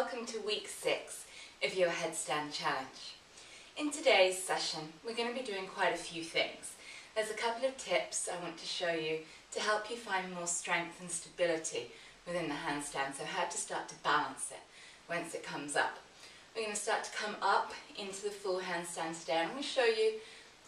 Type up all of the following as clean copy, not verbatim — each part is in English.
welcome to week 6 of your headstand challenge. In today's session we're going to be doing quite a few things. There's a couple of tips I want to show you to help you find more strength and stability within the handstand, so how to start to balance it once it comes up. We're going to start to come up into the full handstand today, and I'm going to show you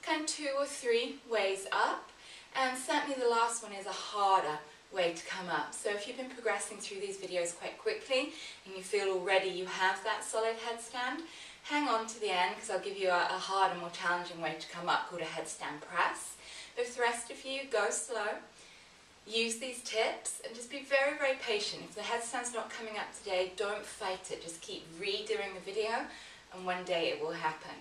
kind of 2 or 3 ways up, and certainly the last one is a harder way to come up. So if you've been progressing through these videos quite quickly and you feel already you have that solid headstand, hang on to the end because I'll give you a harder, more challenging way to come up called a headstand press. But for the rest of you, go slow, use these tips and just be very, very patient. If the headstand's not coming up today, don't fight it. Just keep redoing the video and one day it will happen.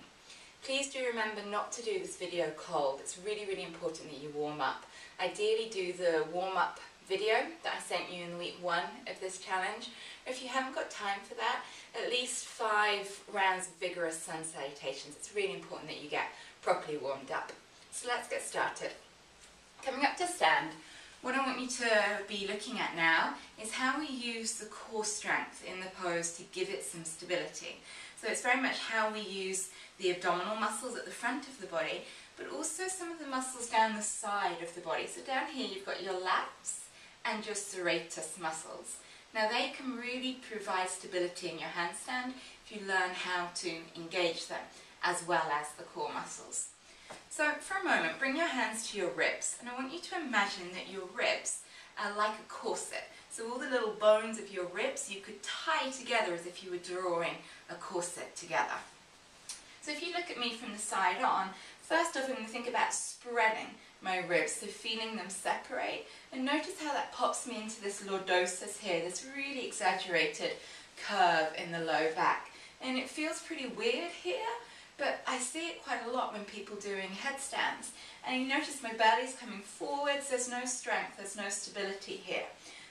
Please do remember not to do this video cold. It's really, really important that you warm up. Ideally do the warm-up video that I sent you in week 1 of this challenge. If you haven't got time for that, at least 5 rounds of vigorous Sun Salutations. It's really important that you get properly warmed up. So let's get started. Coming up to stand, what I want you to be looking at now is how we use the core strength in the pose to give it some stability. So it's very much how we use the abdominal muscles at the front of the body, but also some of the muscles down the side of the body. So down here you've got your lats and your serratus muscles. Now they can really provide stability in your handstand if you learn how to engage them, as well as the core muscles. So for a moment, bring your hands to your ribs, and I want you to imagine that your ribs are like a corset. So all the little bones of your ribs you could tie together as if you were drawing a corset together. So if you look at me from the side on, first off I'm going to think about spreading my ribs, so feeling them separate, and notice how that pops me into this lordosis here, this really exaggerated curve in the low back. And it feels pretty weird here, but I see it quite a lot when people doing headstands. And you notice my belly's coming forwards, there's no strength, there's no stability here.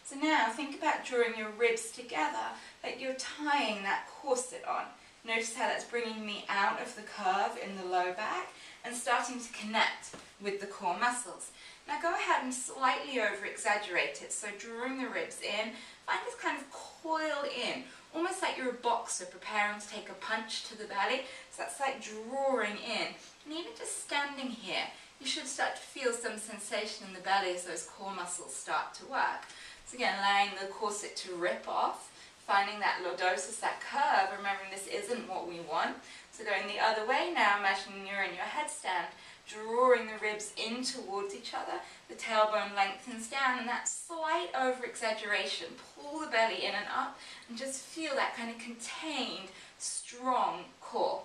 So now think about drawing your ribs together like you're tying that corset on. Notice how that's bringing me out of the curve in the low back and starting to connect with the core muscles. Now go ahead and slightly over-exaggerate it, so drawing the ribs in, find this kind of coil in, almost like you're a boxer preparing to take a punch to the belly, so that's like drawing in. And even just standing here, you should start to feel some sensation in the belly as those core muscles start to work. So again, allowing the corset to rip off, finding that lordosis, that curve, remembering this isn't what we want. So going the other way now, imagining you're in your headstand, drawing the ribs in towards each other, the tailbone lengthens down, and that slight over-exaggeration, pull the belly in and up, and just feel that kind of contained, strong core.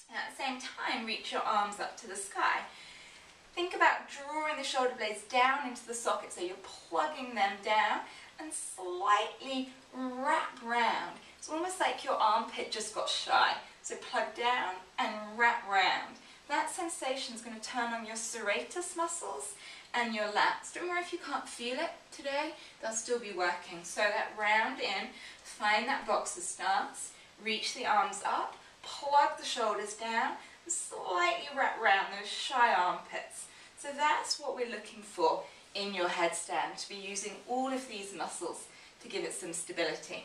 And at the same time, reach your arms up to the sky. Think about drawing the shoulder blades down into the socket, so you're plugging them down, and slightly wrap round. It's almost like your armpit just got shy. So plug down and wrap round. That sensation is going to turn on your serratus muscles and your lats. Don't worry if you can't feel it today, they'll still be working. So that round in, find that boxer stance, reach the arms up, plug the shoulders down, and slightly wrap round those shy armpits. So that's what we're looking for in your headstand, to be using all of these muscles to give it some stability.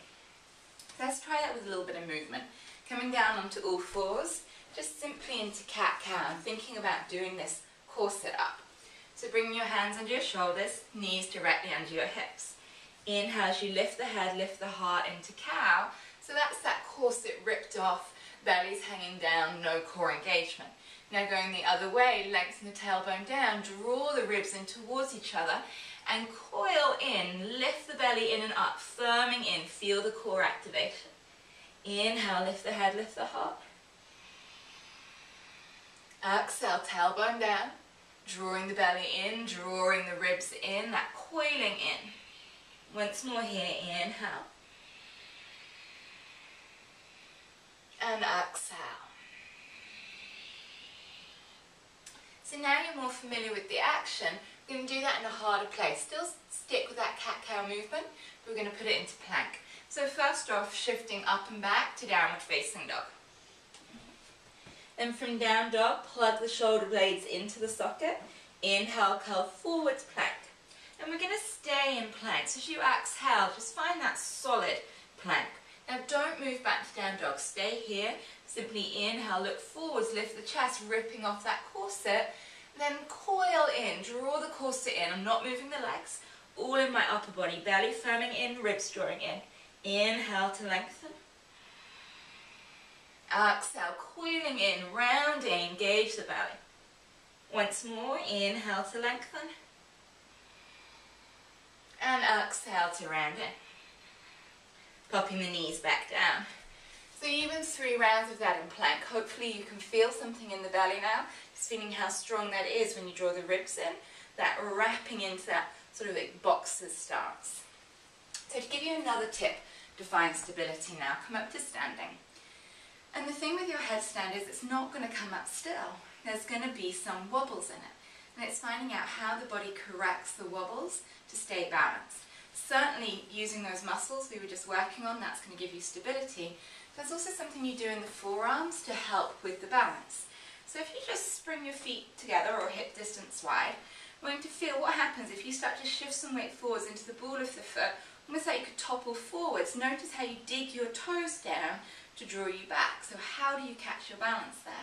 Let's try that with a little bit of movement. Coming down onto all fours, just simply into cat-cow, and thinking about doing this corset up. So bringing your hands under your shoulders, knees directly under your hips. Inhale as you lift the head, lift the heart into cow. So that's that corset ripped off, belly's hanging down, no core engagement. Now going the other way, lengthen the tailbone down, draw the ribs in towards each other, and coil in, lift the belly in and up, firming in, feel the core activation. Inhale, lift the head, lift the heart. Exhale, tailbone down, drawing the belly in, drawing the ribs in, that coiling in. Once more here, inhale. And exhale. So now you're more familiar with the action, we're going to do that in a harder place. Still stick with that cat-cow movement, but we're going to put it into plank. So first off, shifting up and back to downward facing dog. Then from down dog, plug the shoulder blades into the socket. Inhale, curl forwards, plank. And we're going to stay in plank. So as you exhale, just find that solid plank. Now don't dog. Stay here. Simply inhale, look forwards, lift the chest, ripping off that corset. Then coil in, draw the corset in. I'm not moving the legs. All in my upper body. Belly firming in, ribs drawing in. Inhale to lengthen. Exhale, coiling in, rounding, engage the belly. Once more, inhale to lengthen. And exhale to round in. Popping the knees back down. So even 3 rounds of that in plank. Hopefully you can feel something in the belly now. Just feeling how strong that is when you draw the ribs in. That wrapping into that sort of like boxer stance. So to give you another tip to find stability now, come up to standing. And the thing with your headstand is it's not going to come up still. There's going to be some wobbles in it. And it's finding out how the body corrects the wobbles to stay balanced. Certainly using those muscles we were just working on, that's going to give you stability. There's also something you do in the forearms to help with the balance. So if you just spring your feet together or hip distance wide, we're going to feel what happens if you start to shift some weight forwards into the ball of the foot, almost like you could topple forwards. Notice how you dig your toes down to draw you back. So how do you catch your balance there?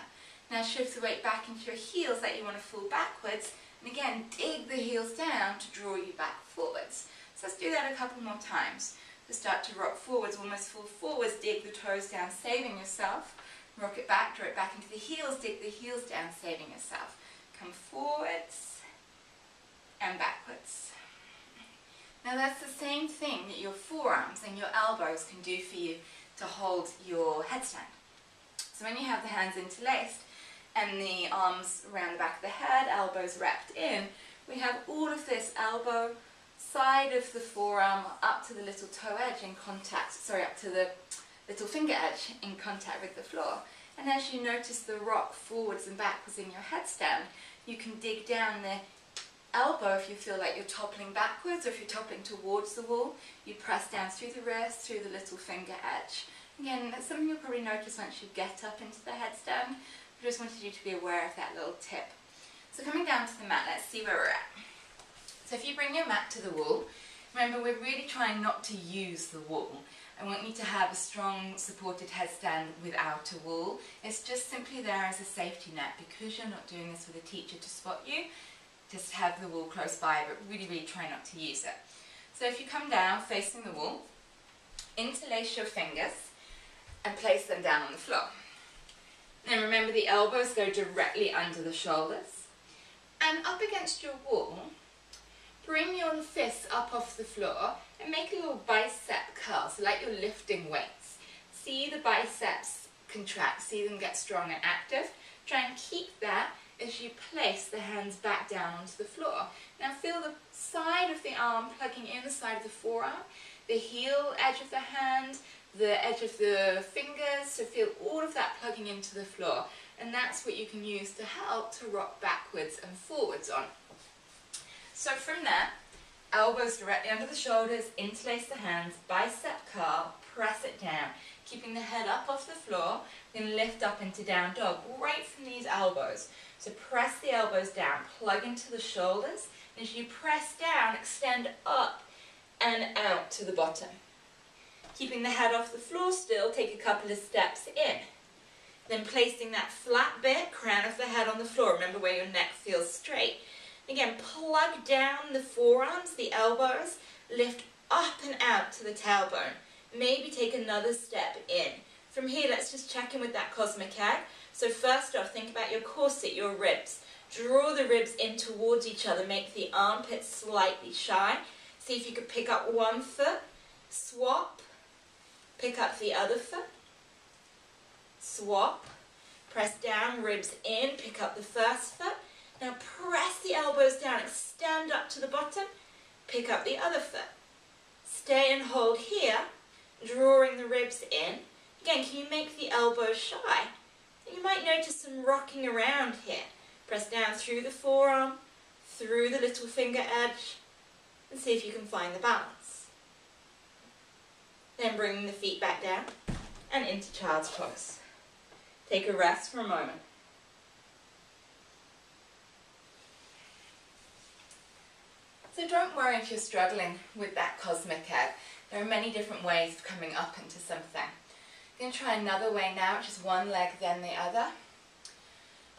Now shift the weight back into your heels like you want to fall backwards, and again dig the heels down to draw you back forwards. So let's do that a couple more times. To start to rock forwards, almost fall forwards, dig the toes down, saving yourself. Rock it back, draw it back into the heels, dig the heels down, saving yourself. Come forwards and backwards. Now that's the same thing that your forearms and your elbows can do for you to hold your headstand. So when you have the hands interlaced and the arms around the back of the head, elbows wrapped in, we have all of this elbow, side of the forearm up to the little toe edge in contact, up to the little finger edge in contact with the floor. And as you notice the rock forwards and backwards in your headstand, you can dig down the elbow if you feel like you're toppling backwards, or if you're toppling towards the wall, you press down through the wrist, through the little finger edge. Again, that's something you'll probably notice once you get up into the headstand. I just wanted you to be aware of that little tip. So coming down to the mat, let's see where we're at. So if you bring your mat to the wall, remember we're really trying not to use the wall. I want you to have a strong supported headstand without a wall. It's just simply there as a safety net, because you're not doing this with a teacher to spot you. Just have the wall close by, but really, really try not to use it. So if you come down facing the wall, interlace your fingers and place them down on the floor. Then remember the elbows go directly under the shoulders. And up against your wall, bring your fists up off the floor and make a little bicep curl, so like you're lifting weights. See the biceps contract, see them get strong and active. Try and keep that as you place the hands back down onto the floor. Now feel the side of the arm plugging in the side of the forearm, the heel edge of the hand, the edge of the fingers, so feel all of that plugging into the floor. And that's what you can use to help to rock backwards and forwards on. So from there, elbows directly under the shoulders, interlace the hands, bicep curl, press it down, keeping the head up off the floor, then lift up into down dog, right from these elbows. So press the elbows down, plug into the shoulders, and as you press down, extend up and out to the bottom. Keeping the head off the floor still, take a couple of steps in. Then placing that flat bit, crown of the head on the floor, remember where your neck feels straight. Again, plug down the forearms, the elbows, lift up and out to the tailbone. Maybe take another step in. From here, let's just check in with that cosmic head. So first off, think about your corset, your ribs. Draw the ribs in towards each other, make the armpits slightly shy. See if you could pick up one foot, swap, pick up the other foot, swap, press down, ribs in, pick up the first foot. Now press the elbows down, extend up to the bottom, pick up the other foot. Stay and hold here, drawing the ribs in. Again, can you make the elbows shy? You might notice some rocking around here. Press down through the forearm, through the little finger edge, and see if you can find the balance. Then bringing the feet back down and into child's pose. Take a rest for a moment. So don't worry if you're struggling with that cosmic head. There are many different ways of coming up into something. I'm going to try another way now, which is one leg then the other.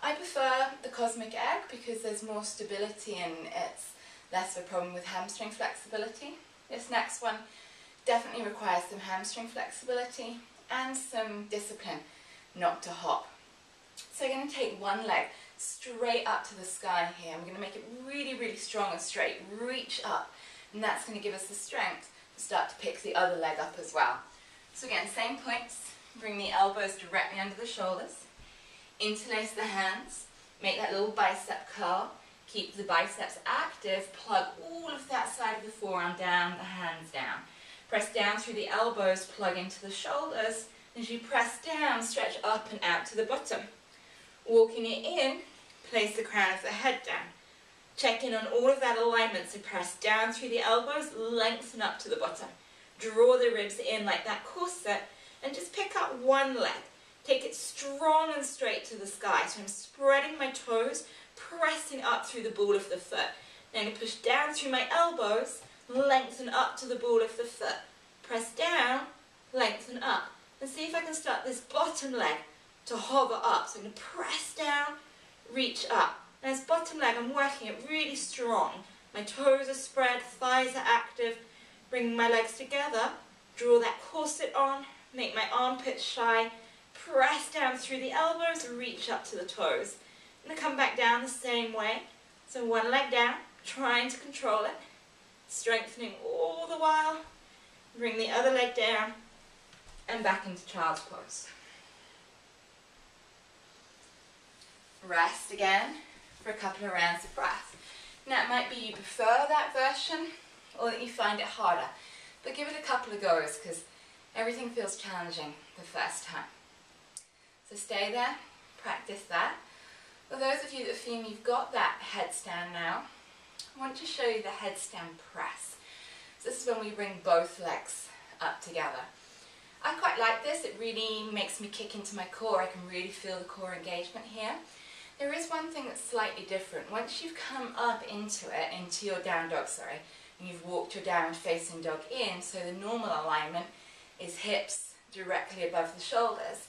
I prefer the cosmic egg because there's more stability and it's less of a problem with hamstring flexibility. This next one definitely requires some hamstring flexibility and some discipline not to hop. So I'm going to take one leg straight up to the sky here. I'm going to make it really, really strong and straight. Reach up, and that's going to give us the strength to start to pick the other leg up as well. So again, same points. Bring the elbows directly under the shoulders. Interlace the hands. Make that little bicep curl. Keep the biceps active. Plug all of that side of the forearm down, the hands down. Press down through the elbows, plug into the shoulders. As you press down, stretch up and out to the bottom. Walking it in, place the crown of the head down. Check in on all of that alignment, so press down through the elbows, lengthen up to the bottom. Draw the ribs in like that corset, and just pick up one leg. Take it strong and straight to the sky. So I'm spreading my toes, pressing up through the ball of the foot. Then I'm going to push down through my elbows, lengthen up to the ball of the foot. Press down, lengthen up. And see if I can start this bottom leg to hover up. So I'm going to press down, reach up. And this bottom leg, I'm working it really strong. My toes are spread, thighs are active. Bringing my legs together, draw that corset on, make my armpits shy, press down through the elbows, reach up to the toes. I'm going to come back down the same way. So one leg down, trying to control it, strengthening all the while. Bring the other leg down and back into child's pose. Rest again for a couple of rounds of breath. Now it might be you prefer that version or that you find it harder, but give it a couple of goes because everything feels challenging the first time. So stay there, practice that. For those of you that feel you've got that headstand now, I want to show you the headstand press. So this is when we bring both legs up together. I quite like this, it really makes me kick into my core. I can really feel the core engagement here. There is one thing that's slightly different. Once you've come up into it, into your down dog, and you've walked your down facing dog in, so the normal alignment is hips directly above the shoulders.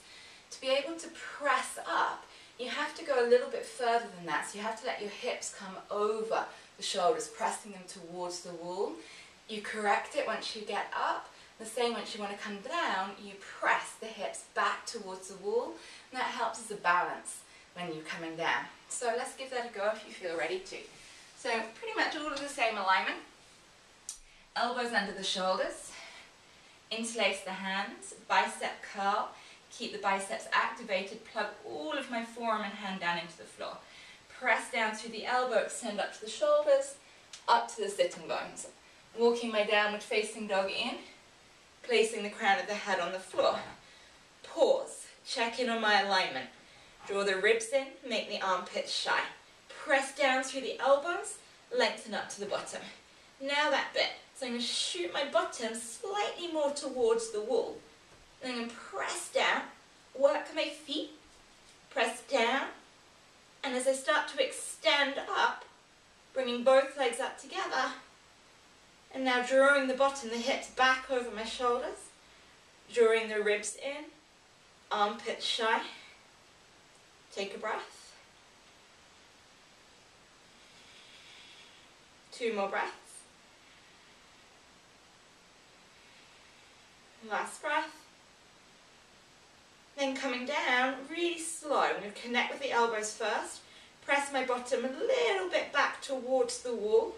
To be able to press up, you have to go a little bit further than that, so you have to let your hips come over the shoulders, pressing them towards the wall. You correct it once you get up. The same once you want to come down, you press the hips back towards the wall, and that helps as a balance when you're coming down. So let's give that a go if you feel ready to. So pretty much all of the same alignment. Elbows under the shoulders, interlace the hands, bicep curl, keep the biceps activated, plug all of my forearm and hand down into the floor. Press down through the elbow, extend up to the shoulders, up to the sitting bones. Walking my downward facing dog in, placing the crown of the head on the floor. Pause, check in on my alignment. Draw the ribs in, make the armpits shy. Press down through the elbows, lengthen up to the bottom. Now that bit. So I'm going to shoot my bottom slightly more towards the wall. Then I'm going to press down, work my feet, press down, and as I start to extend up, bringing both legs up together, and now drawing the bottom, the hips back over my shoulders, drawing the ribs in, armpits shy. Take a breath. 2 more breaths. Last breath. Then coming down really slow. I'm going to connect with the elbows first. Press my bottom a little bit back towards the wall,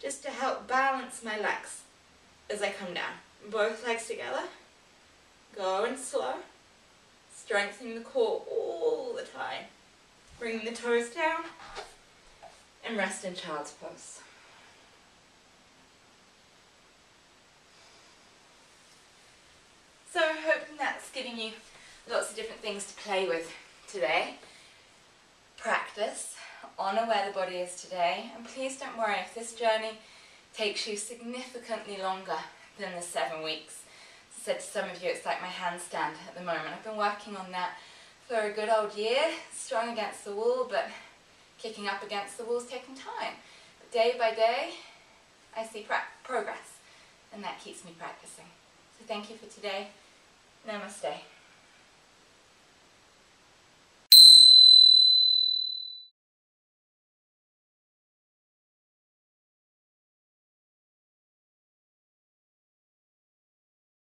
just to help balance my legs as I come down. Both legs together. Going slow. Strengthening the core all the time. Bringing the toes down. And rest in child's pose. So hoping that's giving you lots of different things to play with today. Practice, honour where the body is today, and please don't worry if this journey takes you significantly longer than the 7 weeks. As I said to some of you, it's like my handstand at the moment. I've been working on that for a good old year, strong against the wall, but kicking up against the wall is taking time. But day by day, I see progress, and that keeps me practicing. So thank you for today. Namaste.